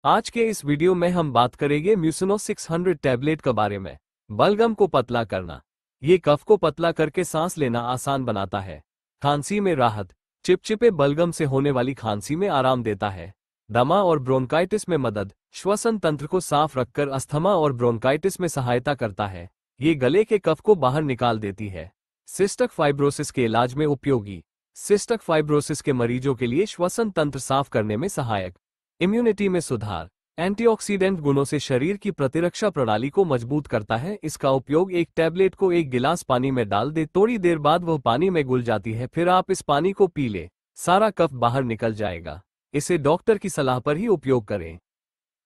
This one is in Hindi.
आज के इस वीडियो में हम बात करेंगे म्यूसिनो 600 टैबलेट के बारे में। बलगम को पतला करना। ये कफ को पतला करके सांस लेना आसान बनाता है। खांसी में राहत। चिपचिपे बलगम से होने वाली खांसी में आराम देता है। दमा और ब्रोंकाइटिस में मदद। श्वसन तंत्र को साफ रखकर अस्थमा और ब्रोंकाइटिस में सहायता करता है। ये गले के कफ को बाहर निकाल देती है। सिस्टिक फाइब्रोसिस के इलाज में उपयोगी। सिस्टिक फाइब्रोसिस के मरीजों के लिए श्वसन तंत्र साफ करने में सहायक। इम्यूनिटी में सुधार। एंटीऑक्सीडेंट गुणों से शरीर की प्रतिरक्षा प्रणाली को मजबूत करता है। इसका उपयोग एक टैबलेट को एक गिलास पानी में डाल दे, थोड़ी देर बाद वह पानी में घुल जाती है, फिर आप इस पानी को पी ले, सारा कफ बाहर निकल जाएगा। इसे डॉक्टर की सलाह पर ही उपयोग करें।